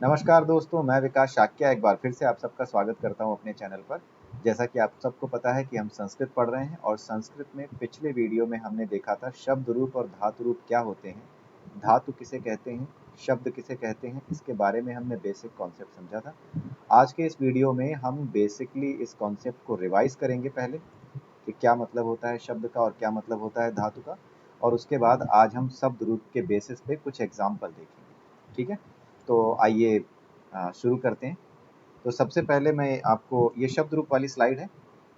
नमस्कार दोस्तों, मैं विकास शाक्या एक बार फिर से आप सबका स्वागत करता हूं अपने चैनल पर। जैसा कि आप सबको पता है कि हम संस्कृत पढ़ रहे हैं और संस्कृत में पिछले वीडियो में हमने देखा था शब्द रूप और धातु रूप क्या होते हैं, धातु किसे कहते हैं, शब्द किसे कहते हैं, इसके बारे में हमने बेसिक कॉन्सेप्ट समझा था। आज के इस वीडियो में हम बेसिकली इस कॉन्सेप्ट को रिवाइज करेंगे पहले कि क्या मतलब होता है शब्द का और क्या मतलब होता है धातु का, और उसके बाद आज हम शब्द रूप के बेसिस पे कुछ एग्जाम्पल देखेंगे। ठीक है, तो आइए शुरू करते हैं। तो सबसे पहले मैं आपको ये शब्द रूप वाली स्लाइड है,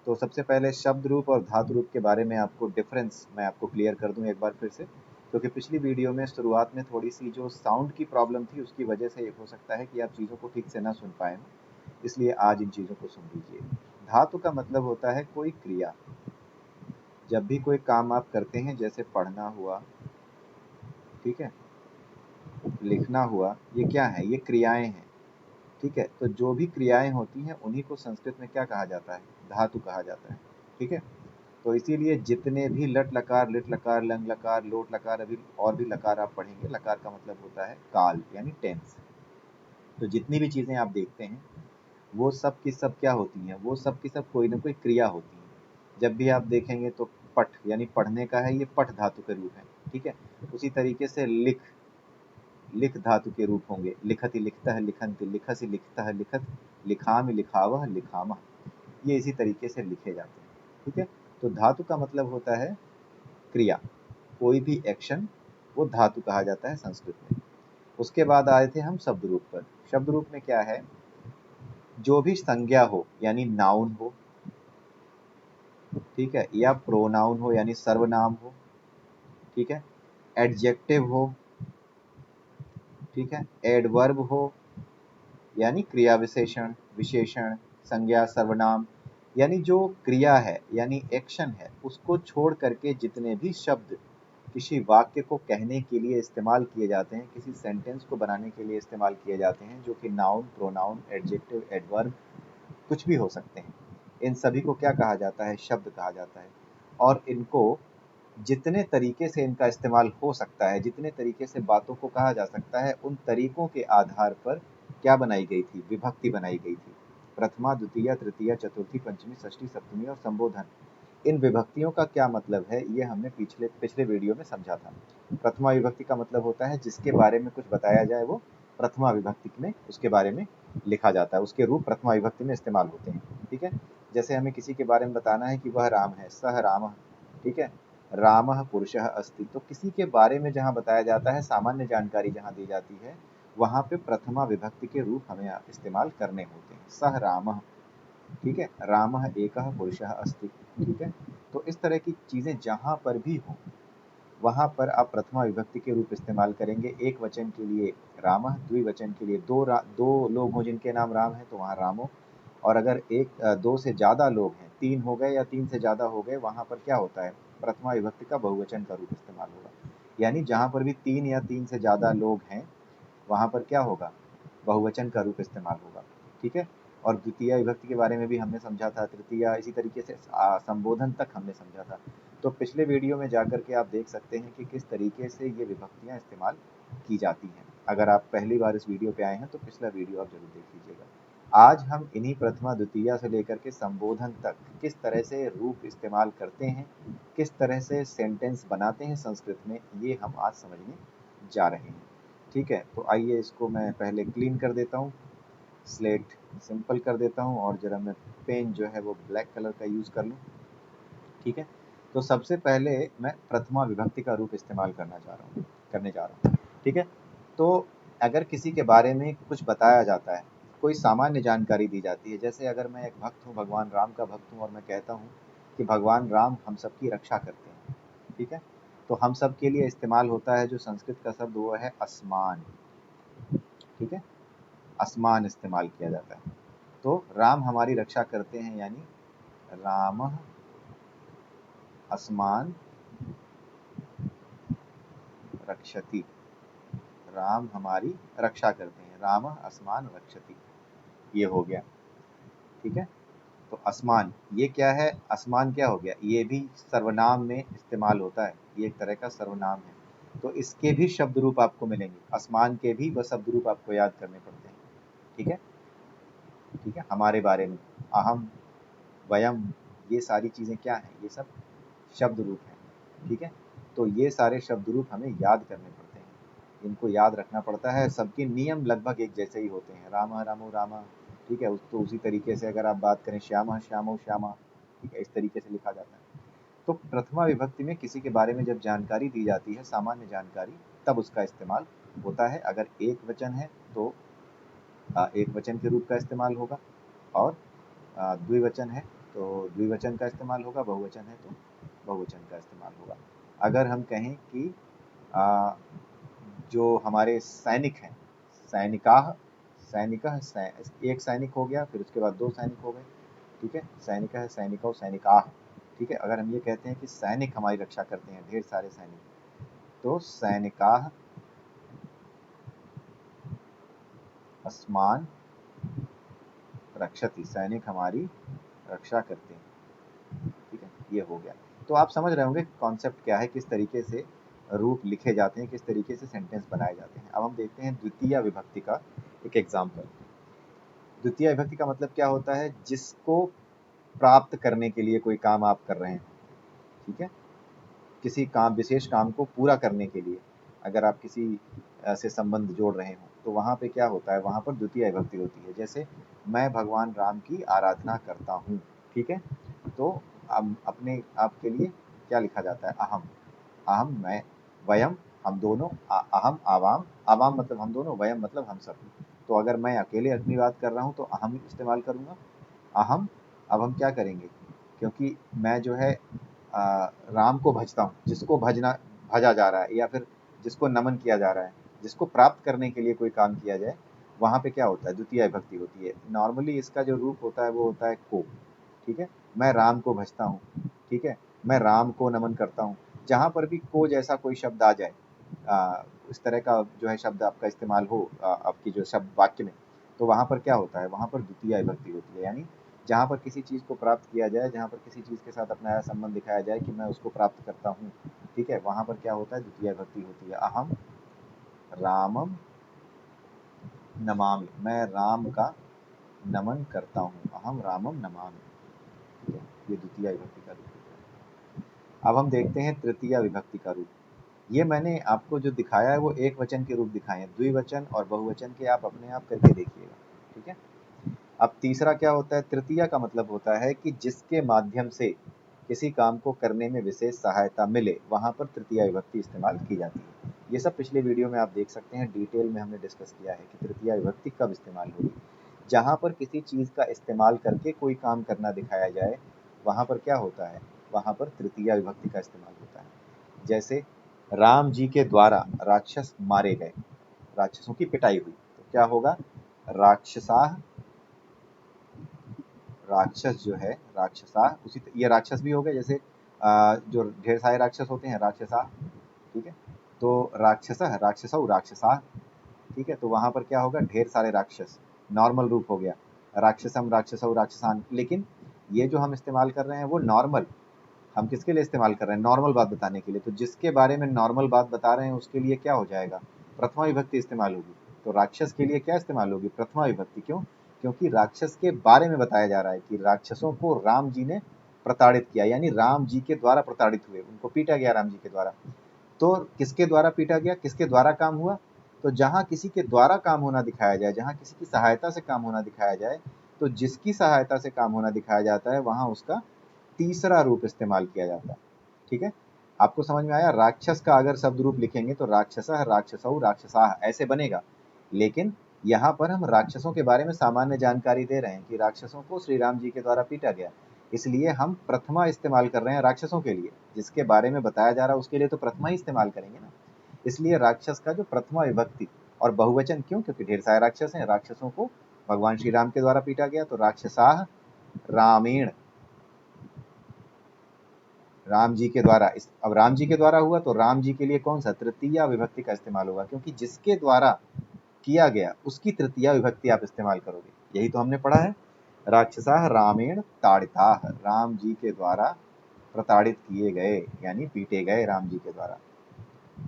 तो सबसे पहले शब्द रूप और धातु रूप के बारे में आपको डिफरेंस मैं आपको क्लियर कर दूं एक बार फिर से, क्योंकि पिछली वीडियो में शुरुआत में थोड़ी सी जो साउंड की प्रॉब्लम थी उसकी वजह से ये हो सकता है कि आप चीज़ों को ठीक से ना सुन पाए हों, इसलिए आज इन चीज़ों को सुन लीजिए। धातु का मतलब होता है कोई क्रिया। जब भी कोई काम आप करते हैं, जैसे पढ़ना हुआ, ठीक है, लिखना हुआ, ये क्या है, ये क्रियाएं हैं। ठीक है, तो जो भी क्रियाएं होती हैं उन्हीं को संस्कृत में क्या कहा जाता है, धातु कहा जाता है। ठीक है, तो इसीलिए जितने भी लट लकार, लिट लकार, लंग लकार, लोट लकार, अभी और भी लकार आप पढ़ेंगे, लकार का मतलब होता है काल यानी टेंस। तो जितनी भी चीजें आप देखते हैं वो सब की सब क्या होती हैं, वो सब की सब कोई ना कोई क्रिया होती है। जब भी आप देखेंगे तो पठ यानी पढ़ने का है, ये पठ धातु के रूप है। ठीक है, उसी तरीके से लिख, लिख धातु के रूप होंगे, लिखति लिखता है, लिखन्ति लिखसि लिखता है, लिखत, लिखामि लिखावह लिखामः, ये इसी तरीके से लिखे जाते हैं। ठीक है, तो धातु का मतलब होता है क्रिया, कोई भी एक्शन, वो धातु कहा जाता है संस्कृत में। उसके बाद आए थे हम शब्द रूप पर। शब्द रूप में क्या है, जो भी संज्ञा हो यानी नाउन हो, ठीक है, या प्रोनाउन हो यानी सर्वनाम हो, ठीक है, एडजेक्टिव हो, ठीक है, एडवर्ब हो यानी क्रिया विशेषण, विशेषण, संज्ञा, सर्वनाम, यानी जो क्रिया है यानी एक्शन है, उसको छोड़ करके जितने भी शब्द किसी वाक्य को कहने के लिए इस्तेमाल किए जाते हैं, किसी सेंटेंस को बनाने के लिए इस्तेमाल किए जाते हैं, जो कि नाउन, प्रोनाउन, एडजेक्टिव, एडवर्ब कुछ भी हो सकते हैं, इन सभी को क्या कहा जाता है, शब्द कहा जाता है। और इनको जितने तरीके से इनका इस्तेमाल हो सकता है, जितने तरीके से बातों को कहा जा सकता है, उन तरीकों के आधार पर क्या बनाई गई थी, विभक्ति बनाई गई थी। प्रथमा, द्वितीय, तृतीय, चतुर्थी, पंचमी, षष्ठी, सप्तमी और संबोधन, इन विभक्तियों का क्या मतलब है, ये हमने पिछले पिछले वीडियो में समझा था। प्रथमा विभक्ति का मतलब होता है जिसके बारे में कुछ बताया जाए वो प्रथमा विभक्ति में उसके बारे में लिखा जाता है, उसके रूप प्रथमा विभक्ति में इस्तेमाल होते हैं। ठीक है, जैसे हमें किसी के बारे में बताना है कि वह राम है, सह रामः, ठीक है, रामः पुरुषः अस्ति, तो किसी के बारे में जहाँ बताया जाता है, सामान्य जानकारी जहाँ दी जाती है, वहाँ पे प्रथमा विभक्ति के रूप हमें इस्तेमाल करने होते हैं। सह रामः, ठीक है, रामः एकः पुरुषः अस्ति, ठीक है। तो इस तरह की चीजें जहाँ पर भी हो वहाँ पर आप प्रथमा विभक्ति के रूप इस्तेमाल करेंगे। एक वचन के लिए रामः, द्विवचन के लिए दो लोग हों जिनके नाम राम है तो वहाँ रामो, और अगर दो से ज्यादा लोग हैं, तीन हो गए या तीन से ज्यादा हो गए, वहाँ पर क्या होता है, प्रथमा विभक्ति का बहुवचन का रूप इस्तेमाल होगा। यानी जहाँ पर भी तीन या तीन से ज्यादा लोग हैं वहाँ पर क्या होगा, बहुवचन का रूप इस्तेमाल होगा। ठीक है, और द्वितीय विभक्ति के बारे में भी हमने समझा था, तृतीय, इसी तरीके से संबोधन तक हमने समझा था। तो पिछले वीडियो में जाकर के आप देख सकते हैं कि किस तरीके से ये विभक्तियाँ इस्तेमाल की जाती हैं। अगर आप पहली बार इस वीडियो पे आए हैं तो पिछला वीडियो आप जरूर देख लीजिएगा। आज हम इन्हीं प्रथमा, द्वितीय से लेकर के संबोधन तक किस तरह से रूप इस्तेमाल करते हैं, किस तरह से सेंटेंस बनाते हैं संस्कृत में, ये हम आज समझने जा रहे हैं। ठीक है, तो आइए इसको मैं पहले क्लीन कर देता हूँ, स्लेट सिंपल कर देता हूँ, और जरा मैं पेन जो है वो ब्लैक कलर का यूज़ कर लूँ। ठीक है, तो सबसे पहले मैं प्रथमा विभक्ति का रूप इस्तेमाल करने जा रहा हूँ। ठीक है, तो अगर किसी के बारे में कुछ बताया जाता है, कोई सामान्य जानकारी दी जाती है, जैसे अगर मैं एक भक्त हूँ, भगवान राम का भक्त हूँ, और मैं कहता हूँ कि भगवान राम हम सबकी रक्षा करते हैं। ठीक है, तो हम सब के लिए इस्तेमाल होता है जो संस्कृत का शब्द वो है असमान। ठीक है, असमान इस्तेमाल किया जाता है। तो राम हमारी रक्षा करते हैं यानी रामः अस्मान रक्षति, राम हमारी रक्षा करते हैं, रामः अस्मान रक्षति, ये हो गया। ठीक है, तो असमान ये क्या है, असमान क्या हो गया, ये भी सर्वनाम में इस्तेमाल होता है, ये एक तरह का सर्वनाम है। तो इसके भी शब्द रूप आपको मिलेंगे, असमान के भी वह शब्द रूप आपको याद करने पड़ते हैं। ठीक है, ठीक है, हमारे बारे में अहम, वयम, ये सारी चीजें क्या हैं, ये सब शब्द रूप हैं। ठीक है, तो ये सारे शब्द रूप हमें याद करने पड़ते हैं, इनको याद रखना पड़ता है। सबके नियम लगभग एक जैसे ही होते हैं, राम रामो रामा, ठीक है, तो उसी तरीके से अगर आप बात करें श्यामा श्यामो श्यामा, ठीक है, इस तरीके से लिखा जाता है। तो प्रथमा विभक्ति में किसी के बारे में जब जानकारी दी जाती है, सामान्य जानकारी, तब उसका इस्तेमाल होता है। अगर एक वचन है तो एक वचन के रूप का इस्तेमाल होगा, और द्विवचन है तो द्विवचन का इस्तेमाल होगा, बहुवचन है तो बहुवचन का इस्तेमाल होगा। अगर हम कहें कि आ, जो हमारे सैनिक हैं, सैनिकाह, सैनिकः, एक सैनिक हो गया, फिर उसके बाद दो सैनिक हो गए, ठीक है, सैनिकः, सैनिकौ, सैनिकाह, ठीक है। अगर हम ये कहते हैं कि सैनिक हमारी रक्षा करते हैं, ढेर सारे सैनिक, तो सैनिकाः अस्मान रक्षति, सैनिक हमारी रक्षा करते हैं, ठीक है, ये हो गया। तो आप समझ रहे होंगे कॉन्सेप्ट क्या है, किस तरीके से रूप लिखे जाते हैं, किस तरीके से सेंटेंस बनाए जाते हैं। अब हम देखते हैं द्वितीय विभक्ति का एक एग्जाम्पल। द्वितीय विभक्ति का मतलब क्या होता है, जिसको प्राप्त करने के लिए कोई काम आप कर रहे हैं, ठीक है, किसी काम, विशेष काम को पूरा करने के लिए अगर आप किसी से संबंध जोड़ रहे हो, तो वहां पे क्या होता है, वहां पर द्वितीय विभक्ति होती है। जैसे मैं भगवान राम की आराधना करता हूँ, ठीक है, तो अब अपने आप के लिए क्या लिखा जाता है, अहम, अहम मैं, वयम हम दोनों, अहम आवाम, आवाम मतलब हम दोनों, वयम मतलब हम सब। तो अगर मैं अकेले अपनी बात कर रहा हूँ तो अहम इस्तेमाल करूंगा, अहम। अब हम क्या करेंगे, क्योंकि मैं जो है राम को भजता हूँ, जिसको भजना, भजा जा रहा है, या फिर जिसको नमन किया जा रहा है, जिसको प्राप्त करने के लिए कोई काम किया जाए, वहां पे क्या होता है, द्वितीय विभक्ति होती है। नॉर्मली इसका जो रूप होता है वो होता है को, ठीक है, मैं राम को भजता हूँ, ठीक है, मैं राम को नमन करता हूँ। जहां पर भी को जैसा कोई शब्द आ जाए, इस तरह का जो है शब्द आपका इस्तेमाल हो आपकी जो शब्द वाक्य में, तो वहां पर क्या होता है, वहां पर द्वितीय विभक्ति होती है। यानी जहां पर किसी चीज को प्राप्त किया जाए, जहां पर किसी चीज के साथ अपना संबंध दिखाया जाए कि मैं उसको प्राप्त करता हूँ, ठीक है, वहां पर क्या होता है, द्वितीय विभक्ति होती है। अहम रामम नमामि, मैं राम का नमन करता हूँ, अहम रामम नमामि, ठीक है, ये द्वितीय विभक्ति का रूप होता है। अब हम देखते हैं तृतीय विभक्ति का रूप। ये मैंने आपको जो दिखाया है वो एक वचन के रूप दिखाए हैं, द्विवचन और बहुवचन के आप अपने आप करके देखिएगा, ठीक है। अब तीसरा क्या होता है, तृतीया का मतलब होता है कि जिसके माध्यम से किसी काम को करने में विशेष सहायता मिले, वहां पर तृतीया विभक्ति इस्तेमाल की जाती है। ये सब पिछले वीडियो में आप देख सकते हैं, डिटेल में हमने डिस्कस किया है कि तृतीया विभक्ति कब इस्तेमाल होगी। जहां पर किसी चीज का इस्तेमाल करके कोई काम करना दिखाया जाए, वहां पर क्या होता है, वहां पर तृतीया विभक्ति का इस्तेमाल होता है। जैसे राम जी के द्वारा राक्षस मारे गए, राक्षसों की पिटाई हुई, तो क्या होगा, राक्षसाह, राक्षस जो है राक्षसा, उसी ये राक्षस भी हो गए, जैसे जो ढेर सारे राक्षस होते हैं राक्षसा, ठीक है, तो राक्षस राक्षसौ राक्षसा, ठीक है, तो वहां पर क्या होगा, ढेर सारे राक्षस, नॉर्मल रूप हो गया, राक्षसम राक्षसौ राक्षसान। लेकिन ये जो हम इस्तेमाल कर रहे हैं वो नॉर्मल, हम किसके लिए इस्तेमाल कर रहे हैं, नॉर्मल बात बताने के लिए। तो जिसके बारे में नॉर्मल बात बता रहे हैं उसके लिए क्या हो जाएगा, प्रथमा विभक्ति इस्तेमाल होगी। तो राक्षस के लिए क्या इस्तेमाल होगी, प्रथमा विभक्ति। क्यों, क्योंकि राक्षस के बारे में बताया जा रहा है कि राक्षसों को राम जी ने प्रताड़ित किया, यानी राम जी के द्वारा प्रताड़ित हुए, उनको पीटा गया राम जी के द्वारा। तो किसके द्वारा पीटा गया, किसके द्वारा काम हुआ, तो जहां किसी के द्वारा काम होना दिखाया जाए, जहां किसी की सहायता से काम होना दिखाया जाए, तो जिसकी सहायता से काम होना दिखाया जाता है वहां उसका तीसरा रूप इस्तेमाल किया जाता है, ठीक है। आपको समझ में आया, राक्षस का अगर शब्द रूप लिखेंगे तो राक्षसः राक्षसौ राक्षसाः ऐसे बनेगा। लेकिन यहाँ पर हम राक्षसों के बारे में सामान्य जानकारी दे रहे हैं कि राक्षसों को श्री राम जी के द्वारा पीटा गया, इसलिए हम प्रथमा इस्तेमाल कर रहे हैं राक्षसों के लिए। जिसके बारे में बताया जा रहा है उसके लिए तो प्रथमा ही इस्तेमाल करेंगे ना। इसलिए राक्षस का जो प्रथमा विभक्ति और बहुवचन, क्यों, क्योंकि ढेर सारे राक्षस हैं, राक्षसों को भगवान श्री राम के द्वारा पीटा गया, तो राक्षसाः रामेण, राम जी के द्वारा। इस अब राम जी के द्वारा हुआ तो राम जी के लिए कौन सा, तृतीया विभक्ति का इस्तेमाल होगा, क्योंकि जिसके द्वारा किया गया उसकी तृतीया विभक्ति आप इस्तेमाल करोगे। यही तो हमने पढ़ा है, राक्षसा रामेण ताड़िता, राम जी के द्वारा प्रताड़ित किए गए, यानी पीटे गए राम जी के द्वारा,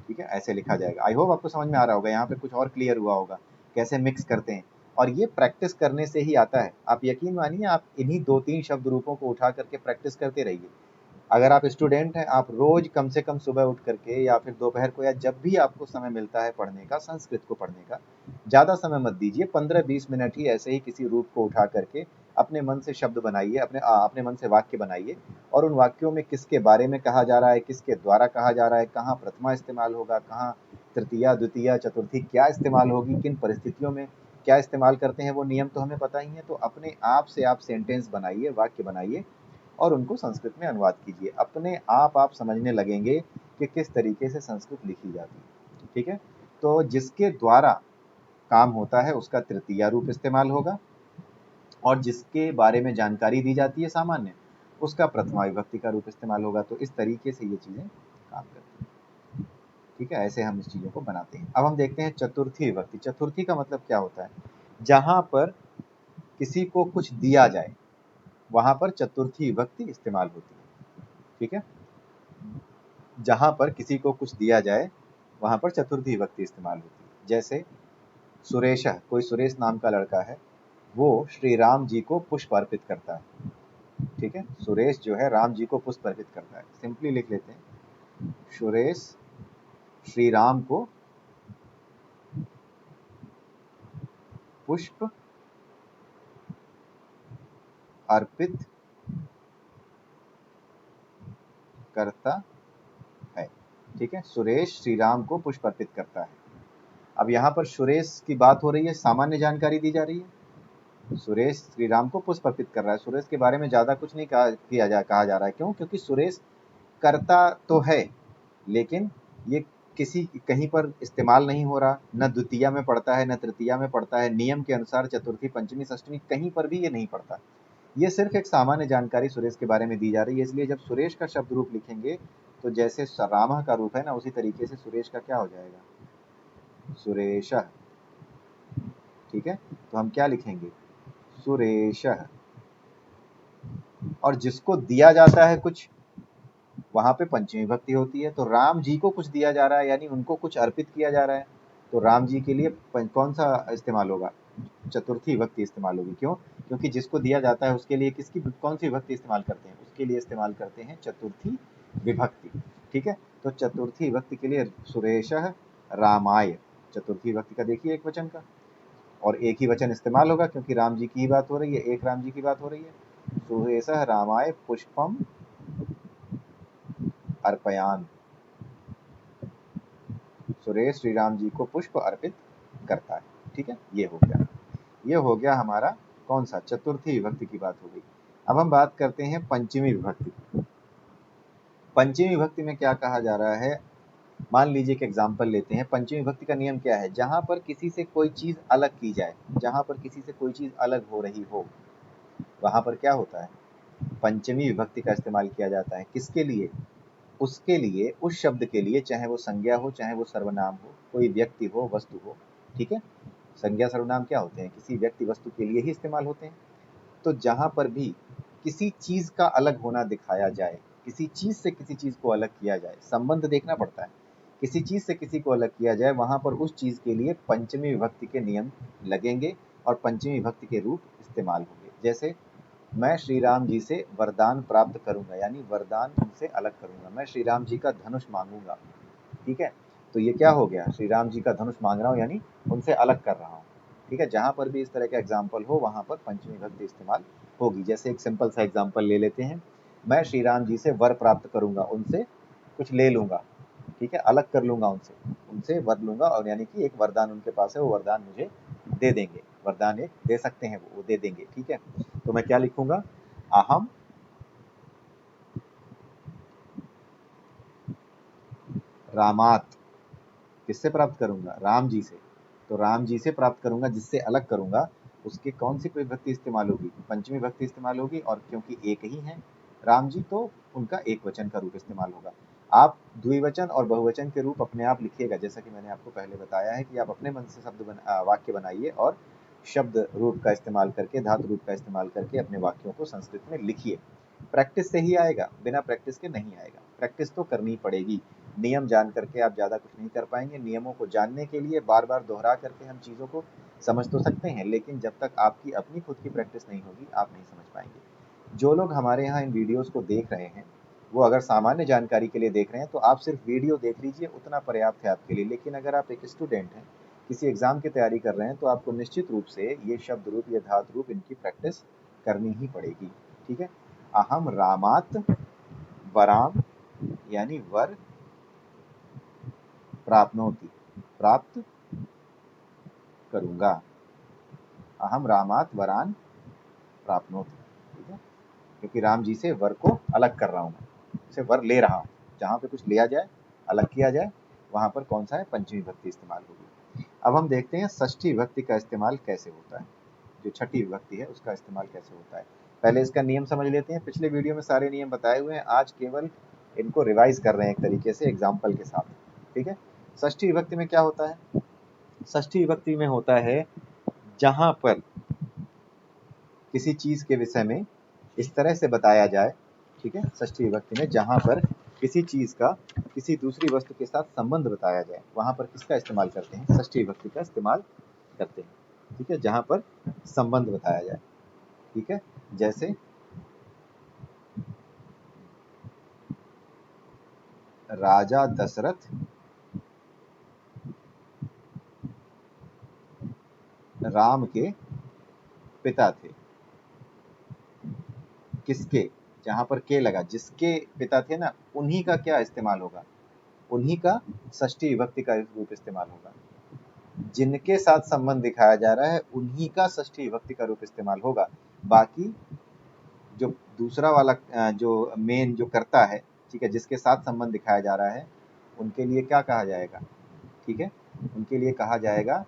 ठीक है, ऐसे लिखा जाएगा। आई होप आपको समझ में आ रहा होगा, यहाँ पे कुछ और क्लियर हुआ होगा कैसे मिक्स करते हैं। और ये प्रैक्टिस करने से ही आता है। आप यकीन मानिए, आप इन्हीं 2-3 शब्द रूपों को उठा करके प्रैक्टिस करते रहिए। अगर आप स्टूडेंट हैं, आप रोज कम से कम सुबह उठ करके या फिर दोपहर को या जब भी आपको समय मिलता है पढ़ने का, संस्कृत को पढ़ने का, ज़्यादा समय मत दीजिए, 15-20 मिनट ही ऐसे ही किसी रूप को उठा करके अपने मन से शब्द बनाइए, अपने मन से वाक्य बनाइए, और उन वाक्यों में किसके बारे में कहा जा रहा है, किसके द्वारा कहा जा रहा है, कहाँ प्रथमा इस्तेमाल होगा, कहाँ तृतीया, द्वितीया, चतुर्थी क्या इस्तेमाल होगी, किन परिस्थितियों में क्या इस्तेमाल करते हैं, वो नियम तो हमें पता ही है। तो अपने आप से आप सेंटेंस बनाइए, वाक्य बनाइए और उनको संस्कृत में अनुवाद कीजिए। अपने आप समझने लगेंगे कि किस तरीके से संस्कृत लिखी जाती है। ठीक है, तो जिसके द्वारा काम होता है उसका तृतीया रूप इस्तेमाल होगा, और जिसके बारे में जानकारी दी जाती है सामान्य, उसका प्रथमा विभक्ति का रूप इस्तेमाल होगा। तो इस तरीके से ये चीजें काम करती हैं। ठीक है, ऐसे हम इस चीजों को बनाते हैं। अब हम देखते हैं चतुर्थी विभक्ति। चतुर्थी का मतलब क्या होता है? जहां पर किसी को कुछ दिया जाए वहां पर चतुर्थी विभक्ति इस्तेमाल होती है। ठीक है, जहां पर किसी को कुछ दिया जाए वहां पर चतुर्थी विभक्ति इस्तेमाल होती है। जैसे सुरेश, कोई सुरेश नाम का लड़का है, वो श्री राम जी को पुष्प अर्पित करता है। ठीक है, सुरेश जो है राम जी को पुष्प अर्पित करता है। सिंपली लिख लेते हैं, सुरेश श्री राम को पुष्प अर्पित करता है। ठीक है, सुरेश श्री राम को पुष्प अर्पित करता है। अब यहाँ पर सुरेश की बात हो रही है, सामान्य जानकारी दी जा रही है। सुरेश श्री राम को पुष्प अर्पित कर रहा है, सुरेश के बारे में ज्यादा कुछ नहीं कहा जा रहा है। क्यों? क्योंकि सुरेश करता तो है, लेकिन ये किसी कहीं पर इस्तेमाल नहीं हो रहा, न द्वितीया में पड़ता है न तृतीया में पड़ता है। नियम के अनुसार चतुर्थी, पंचमी, षष्टमी कहीं पर भी ये नहीं पड़ता। ये सिर्फ एक सामान्य जानकारी सुरेश के बारे में दी जा रही है। इसलिए जब सुरेश का शब्द रूप लिखेंगे तो जैसे राम का रूप है ना, उसी तरीके से सुरेश का क्या हो जाएगा? सुरेश। ठीक है, तो हम क्या लिखेंगे? सुरेश। और जिसको दिया जाता है कुछ, वहां पे पंचमी विभक्ति होती है। तो राम जी को कुछ दिया जा रहा है, यानी उनको कुछ अर्पित किया जा रहा है, तो राम जी के लिए कौन सा इस्तेमाल होगा? चतुर्थी विभक्ति इस्तेमाल होगी। क्यों? क्योंकि जिसको दिया जाता है उसके लिए किसकी कौन सी विभक्ति इस्तेमाल करते हैं? उसके लिए इस्तेमाल करते हैं चतुर्थी विभक्ति। ठीक है, तो चतुर्थी विभक्ति के लिए सुरेश रामाय, चतुर्थी विभक्ति का देखिए एक वचन का, और एक ही वचन इस्तेमाल होगा क्योंकि राम जी की ही बात हो रही है, एक राम जी की बात हो रही है। सुरेश रामाय पुष्पम अर्पयान, सुरेश श्री राम जी को पुष्प अर्पित करता है। ठीक है, ये हो गया, ये हो गया हमारा कौन सा? चतुर्थी विभक्ति की बात हो गई। अब हम बात करते हैं पंचमी विभक्ति। पंचमी विभक्ति में क्या कहा जा रहा है? मान लीजिए कि एग्जाम्पल लेते हैं। पंचमी विभक्ति का नियम क्या है? जहां पर किसी से कोई चीज अलग की जाए, जहां पर किसी से कोई चीज अलग हो रही हो, वहां पर क्या होता है? पंचमी विभक्ति का इस्तेमाल किया जाता है। किसके लिए? उसके लिए, उस शब्द के लिए, चाहे वो संज्ञा हो, चाहे वो सर्वनाम हो, कोई व्यक्ति हो, वस्तु हो। ठीक है, संज्ञा सर्वनाम क्या होते हैं? किसी व्यक्ति वस्तु के लिए ही इस्तेमाल होते हैं। तो जहां पर भी किसी चीज का अलग होना दिखाया जाए, किसी चीज से किसी चीज को अलग किया जाए, संबंध देखना पड़ता है, किसी चीज से किसी को अलग किया जाए, वहां पर उस चीज के लिए पंचमी विभक्ति के नियम लगेंगे और पंचमी विभक्ति के रूप इस्तेमाल होंगे। जैसे मैं श्री राम जी से वरदान प्राप्त करूंगा, यानी वरदान उनसे अलग करूंगा। मैं श्री राम जी का धनुष मांगूंगा। ठीक है, तो ये क्या हो गया? श्री राम जी का धनुष मांग रहा हूँ, यानी उनसे अलग कर रहा हूँ। ठीक है, जहां पर भी इस तरह का एग्जाम्पल हो वहां पर पंचमी विभक्ति इस्तेमाल होगी। जैसे एक सिंपल सा एग्जाम्पल ले लेते हैं, मैं श्री राम जी से वर प्राप्त करूंगा, उनसे कुछ ले लूंगा। ठीक है, अलग कर लूंगा उनसे, उनसे वर लूंगा, और यानी कि एक वरदान उनके पास है, वो वरदान मुझे दे देंगे। वरदान एक दे सकते हैं, वो दे देंगे। ठीक है, तो मैं क्या लिखूंगा? अहम रामात, किससे प्राप्त करूंगा? राम जी से। तो राम जी से प्राप्त करूंगा, जिससे अलग करूंगा, उसके कौन सी विभक्ति इस्तेमाल होगी? पंचमी विभक्ति इस्तेमाल होगी। और क्योंकि एक ही है राम जी, तो उनका एक वचन का रूप इस्तेमाल होगा। आप द्विवचन और बहुवचन के रूप अपने आप लिखिएगा, जैसा कि मैंने आपको पहले बताया है कि आप अपने मन से वाक्य बनाइए और शब्द रूप का इस्तेमाल करके, धातु रूप का इस्तेमाल करके अपने वाक्यों को संस्कृत में लिखिए। प्रैक्टिस से ही आएगा, बिना प्रैक्टिस के नहीं आएगा। प्रैक्टिस तो करनी पड़ेगी। नियम जान करके आप ज़्यादा कुछ नहीं कर पाएंगे। नियमों को जानने के लिए बार बार दोहरा करके हम चीज़ों को समझ तो सकते हैं, लेकिन जब तक आपकी अपनी खुद की प्रैक्टिस नहीं होगी आप नहीं समझ पाएंगे। जो लोग हमारे यहाँ इन वीडियोज़ को देख रहे हैं वो अगर सामान्य जानकारी के लिए देख रहे हैं तो आप सिर्फ वीडियो देख लीजिए, उतना पर्याप्त है आपके लिए। लेकिन अगर आप एक स्टूडेंट हैं, किसी एग्ज़ाम की तैयारी कर रहे हैं, तो आपको निश्चित रूप से ये शब्द रूप, ये धातु रूप, इनकी प्रैक्टिस करनी ही पड़ेगी। ठीक है। अहम रामात वराम यानी वर प्राप्नोति, प्राप्त करूंगा। अहम रामात वरान प्राप्नोति, ठीक है, क्योंकि राम जी से वर को अलग कर रहा हूं, मैं उसे वर ले रहा हूं। जहां पे कुछ लिया जाए, अलग किया जाए, वहां पर कौन सा है, पंचमी विभक्ति इस्तेमाल होगी। अब हम देखते हैं षष्ठी विभक्ति का इस्तेमाल कैसे होता है। जो छठी विभक्ति है उसका इस्तेमाल कैसे होता है, पहले इसका नियम समझ लेते हैं। पिछले वीडियो में सारे नियम बताए हुए हैं, आज केवल इनको रिवाइज कर रहे हैं एक तरीके से एग्जाम्पल के साथ। ठीक है। षष्ठी विभक्ति में क्या होता है, षष्ठी विभक्ति में होता है जहां पर किसी चीज के विषय में इस तरह से बताया जाए। ठीक है। षष्ठी विभक्ति में जहां पर किसी चीज का किसी दूसरी वस्तु के साथ संबंध बताया जाए, वहां पर किसका इस्तेमाल करते हैं, षष्ठी विभक्ति का इस्तेमाल करते हैं। ठीक है, जहां पर संबंध बताया जाए। ठीक है, जैसे राजा दशरथ राम के पिता थे। किसके, जहां पर के लगा, जिसके पिता थे ना, उन्हीं का क्या इस्तेमाल होगा, उन्हीं का षष्ठी विभक्ति का रूप इस्तेमाल होगा। जिनके साथ संबंध दिखाया जा रहा है उन्हीं का षष्ठी विभक्ति का रूप इस्तेमाल होगा। बाकी जो दूसरा वाला जो मेन जो करता है, ठीक है, जिसके साथ संबंध दिखाया जा रहा है, उनके लिए क्या कहा जाएगा, ठीक है, उनके लिए कहा जाएगा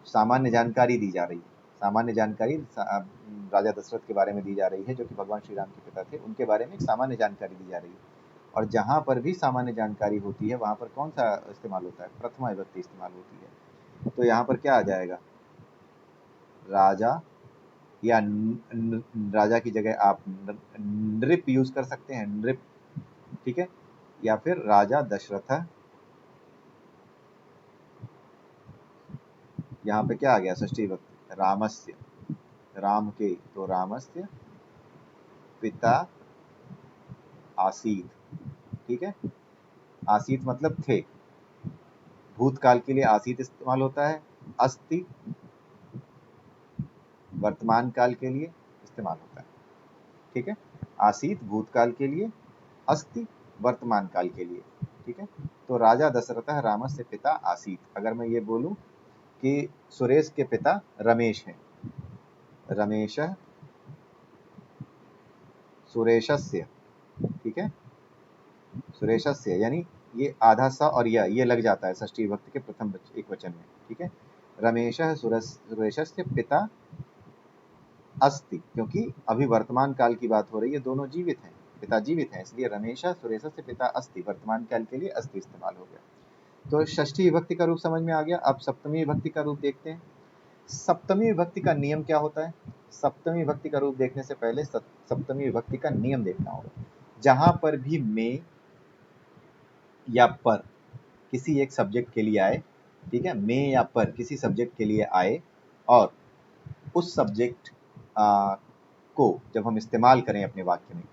सामान्य जानकारी दी जा रही है। सामान्य जानकारी राजा दशरथ के बारे में दी जा रही है, जो कि भगवान श्री राम के पिता थे, उनके बारे में एक सामान्य जानकारी दी जा रही है। और जहां पर भी सामान्य जानकारी होती है वहां पर कौन सा इस्तेमाल होता है, प्रथमा विभक्ति इस्तेमाल होती है। तो यहाँ पर क्या आ जाएगा, राजा, या राजा की जगह आप नृप यूज कर सकते हैं, नृप। ठीक है, या फिर राजा दशरथ, यहाँ पे क्या आ गया, षष्ठी विभक्ति, रामस्य, राम के, तो रामस्य पिता आसीत। ठीक है, आसीत मतलब थे। भूतकाल के लिए आसीत इस्तेमाल होता है, अस्ति वर्तमान काल के लिए इस्तेमाल होता है। ठीक है, आसीत भूतकाल के लिए, अस्ति वर्तमान काल के लिए। ठीक है, तो राजा दशरथ रामस्य पिता आसीत। अगर मैं ये बोलूं कि सुरेश के पिता रमेश हैं, रमेश सुरेशस्य, ठीक है, सुरेशस्य यानी ये आधा सा और ये लग जाता है षष्ठी विभक्ति के प्रथम एक वचन में। ठीक है, रमेश सुरेशस्य पिता अस्ति, क्योंकि अभी वर्तमान काल की बात हो रही है, दोनों जीवित हैं, पिता जीवित हैं, इसलिए रमेश सुरेशस्य पिता अस्ति, वर्तमान काल के लिए अस्ति इस्तेमाल हो गया। तो षष्ठी विभक्ति का रूप समझ में आ गया। अब सप्तमी विभक्ति का रूप देखते हैं। सप्तमी विभक्ति का नियम क्या होता है, सप्तमी विभक्ति का रूप देखने से पहले सप्तमी विभक्ति का नियम देखना होगा। जहां पर भी में या पर किसी एक सब्जेक्ट के लिए आए, ठीक है, में या पर किसी सब्जेक्ट के लिए आए, और उस सब्जेक्ट को जब हम इस्तेमाल करें अपने वाक्य में,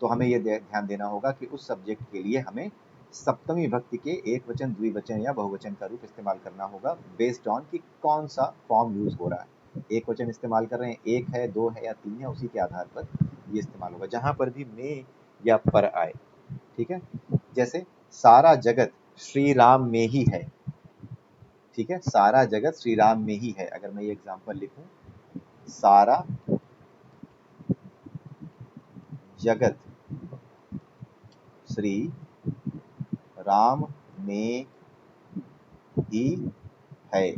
तो हमें ये ध्यान देना होगा कि उस सब्जेक्ट के लिए हमें सप्तमी विभक्ति के एक वचन, द्विवचन या बहुवचन का रूप इस्तेमाल करना होगा, बेस्ड ऑन कि कौन सा फॉर्म यूज हो रहा है। एक वचन इस्तेमाल कर रहे हैं, एक है, दो है या तीन है, उसी के आधार पर ये इस्तेमाल होगा, जहां पर भी में या पर आए। ठीक है, जैसे सारा जगत श्री राम में ही है। ठीक है, सारा जगत श्री राम में ही है। अगर मैं ये एग्जांपल लिखूं, सारा जगत श्री राम में ही है।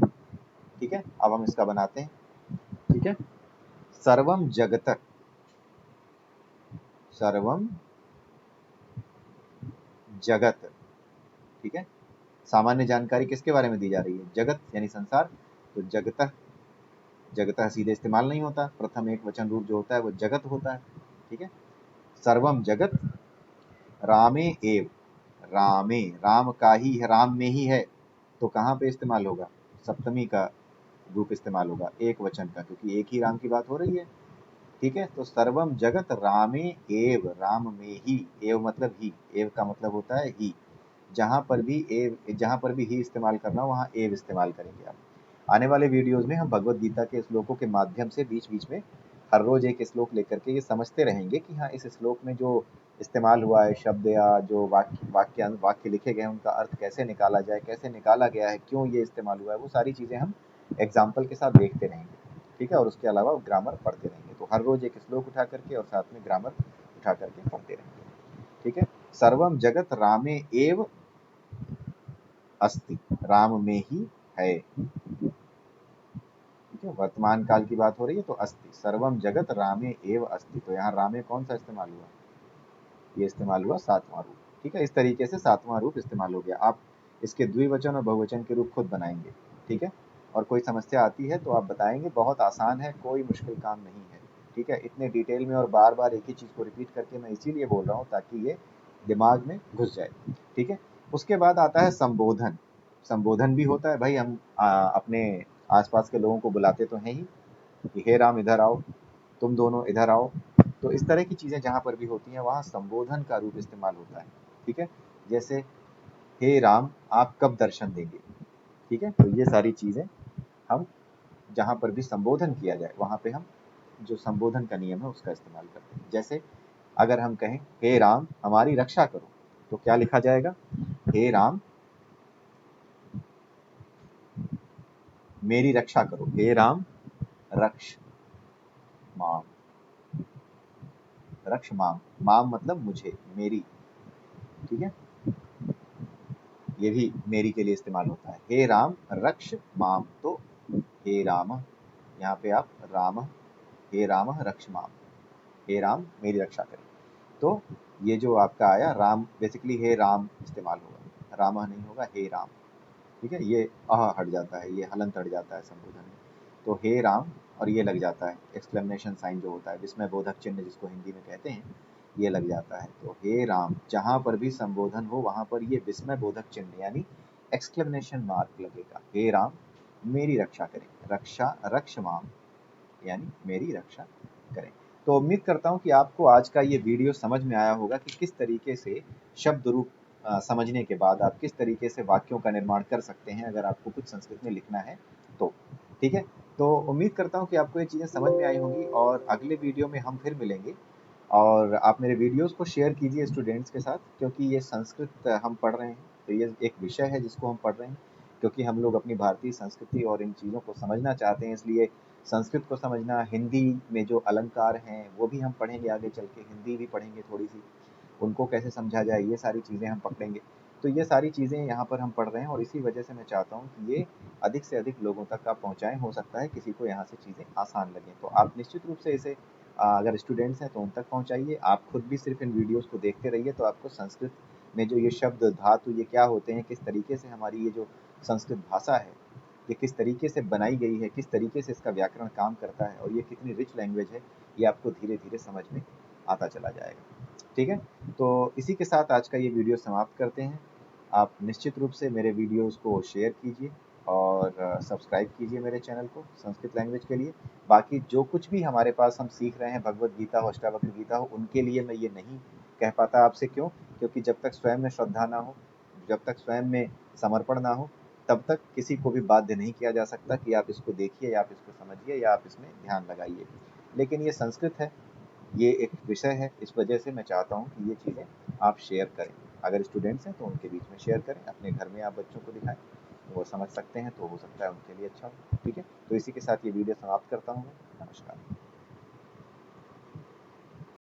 ठीक है, अब हम इसका बनाते हैं। ठीक है, सर्वम जगत, सर्वम जगत। ठीक है, सामान्य जानकारी किसके बारे में दी जा रही है, जगत यानी संसार, तो जगत, जगत सीधे इस्तेमाल नहीं होता, प्रथम एक वचन रूप जो होता है वो जगत होता है। ठीक है, सर्वम जगत रामे एव, रामे, राम का ही है, राम में ही है, तो कहाँ पे इस्तेमाल होगा? सप्तमी का रूप इस्तेमाल होगा, एक वचन का, क्योंकि एक ही राम की बात हो रही है। ठीक है, तो सर्वम जगत रामे एव, राम में ही, एव मतलब ही, एव का मतलब होता है ही। जहां पर भी एव, जहां पर भी ही इस्तेमाल करना वहां एव इस्तेमाल करेंगे आप। आने वाले वीडियोस में हम भगवत गीता के श्लोकों के माध्यम से बीच बीच में हर रोज एक श्लोक लेकर के ये समझते रहेंगे कि हाँ, इस श्लोक में जो इस्तेमाल हुआ है शब्द या जो वाक्य लिखे गए हैं उनका अर्थ कैसे निकाला जाए, कैसे निकाला गया है, क्यों ये इस्तेमाल हुआ है, वो सारी चीजें हम एग्जाम्पल के साथ देखते रहेंगे। ठीक है, और उसके अलावा ग्रामर पढ़ते रहेंगे। तो हर रोज एक श्लोक उठा करके और साथ में ग्रामर उठा करके पढ़ते रहेंगे। ठीक है, सर्वम जगत रामे एव अस्ति, राम में ही है। ठीक है, वर्तमान काल की बात हो रही है तो अस्ति, सर्वम जगत रामे एव अस्ति, तो यहाँ रामे कौन सा इस्तेमाल हुआ? ये इस्तेमाल हुआ सातवां रूप। ठीक है, इस तरीके से सातवां रूप इस्तेमाल हो गया। आप इसके द्विवचन और बहुवचन के रूप खुद बनाएंगे। ठीक है, और कोई समस्या आती है तो आप बताएंगे, बहुत आसान है, कोई मुश्किल काम नहीं है। ठीक है, इतने डिटेल में और बार बार एक ही चीज को रिपीट करके मैं इसीलिए बोल रहा हूँ ताकि ये दिमाग में घुस जाए। ठीक है, उसके बाद आता है संबोधन। संबोधन भी होता है भाई, हम अपने आसपास के लोगों को बुलाते तो हैं ही कि हे राम इधर आओ, तुम दोनों इधर आओ। तो इस तरह की चीजें जहां पर भी होती हैं वहां संबोधन का रूप इस्तेमाल होता है। ठीक है, जैसे हे राम आप कब दर्शन देंगे। ठीक है, तो ये सारी चीजें हम जहां पर भी संबोधन किया जाए वहां पे हम जो संबोधन का नियम है उसका इस्तेमाल करते हैं। जैसे अगर हम कहें हे राम हमारी रक्षा करो, तो क्या लिखा जाएगा? हे राम मेरी रक्षा करो, हे राम रक्ष माम, रक्ष माम, माम मतलब मुझे, मेरी। ठीक है, ये भी मेरी के लिए इस्तेमाल होता है। हे राम रक्ष माम, तो हे राम, यहाँ पे आप राम, हे राम रक्ष माम, हे राम मेरी रक्षा करें। तो ये जो आपका आया राम, बेसिकली हे राम इस्तेमाल होगा, राम नहीं होगा, हे राम। ठीक है, ये हट जाता है, ये हलंत हट जाता है संबोधन में। तो हे राम और ये लग जाता है एक्सक्लेमेशन साइन जो होता है, विस्मय बोधक चिन्ह जिसको हिंदी में कहते हैं, ये लग जाता है। तो हे राम, जहां पर भी संबोधन हो वहां पर ये विस्मय बोधक चिन्ह यानी एक्सक्लेमेशन मार्क लगेगा। हे राम मेरी रक्षा करें, रक्षा रक्ष माम यानी मेरी रक्षा करें। तो उम्मीद करता हूँ कि आपको आज का ये वीडियो समझ में आया होगा कि किस तरीके से शब्द रूप समझने के बाद आप किस तरीके से वाक्यों का निर्माण कर सकते हैं अगर आपको कुछ संस्कृत में लिखना है तो। ठीक है, तो उम्मीद करता हूँ कि आपको ये चीज़ें समझ में आई होंगी और अगले वीडियो में हम फिर मिलेंगे। और आप मेरे वीडियोस को शेयर कीजिए स्टूडेंट्स के साथ, क्योंकि ये संस्कृत हम पढ़ रहे हैं, तो ये एक विषय है जिसको हम पढ़ रहे हैं, क्योंकि हम लोग अपनी भारतीय संस्कृति और इन चीज़ों को समझना चाहते हैं। इसलिए संस्कृत को समझना, हिंदी में जो अलंकार हैं वो भी हम पढ़ेंगे, आगे चल के हिंदी भी पढ़ेंगे थोड़ी सी, उनको कैसे समझा जाए ये सारी चीज़ें हम पकड़ेंगे। तो ये सारी चीज़ें यहाँ पर हम पढ़ रहे हैं और इसी वजह से मैं चाहता हूँ कि ये अधिक से अधिक लोगों तक आप पहुँचाएं। हो सकता है किसी को यहाँ से चीज़ें आसान लगें, तो आप निश्चित रूप से इसे अगर स्टूडेंट्स हैं तो उन तक पहुँचाइए। आप खुद भी सिर्फ इन वीडियोज़ को देखते रहिए, तो आपको संस्कृत में जो ये शब्द धातु ये क्या होते हैं, किस तरीके से हमारी ये जो संस्कृत भाषा है ये किस तरीके से बनाई गई है, किस तरीके से इसका व्याकरण काम करता है और ये कितनी रिच लैंग्वेज है, ये आपको धीरे धीरे समझ में आता चला जाएगा। ठीक है, तो इसी के साथ आज का ये वीडियो समाप्त करते हैं। आप निश्चित रूप से मेरे वीडियोस को शेयर कीजिए और सब्सक्राइब कीजिए मेरे चैनल को संस्कृत लैंग्वेज के लिए। बाकी जो कुछ भी हमारे पास हम सीख रहे हैं, भगवत गीता हो, अष्टावक्र गीता हो, उनके लिए मैं ये नहीं कह पाता आपसे। क्यों? क्योंकि जब तक स्वयं में श्रद्धा ना हो, जब तक स्वयं में समर्पण ना हो, तब तक किसी को भी बाध्य नहीं किया जा सकता कि आप इसको देखिए या आप इसको समझिए या आप इसमें ध्यान लगाइए। लेकिन ये संस्कृत है, ये एक विषय है, इस वजह से मैं चाहता हूँ कि ये चीज़ें आप शेयर करें। अगर स्टूडेंट्स हैं तो उनके बीच में शेयर करें, अपने घर में आप बच्चों को दिखाएं, वो समझ सकते हैं तो हो सकता है उनके लिए अच्छा हो। ठीक है, तो इसी के साथ ये वीडियो समाप्त करता हूँ मैं। नमस्कार।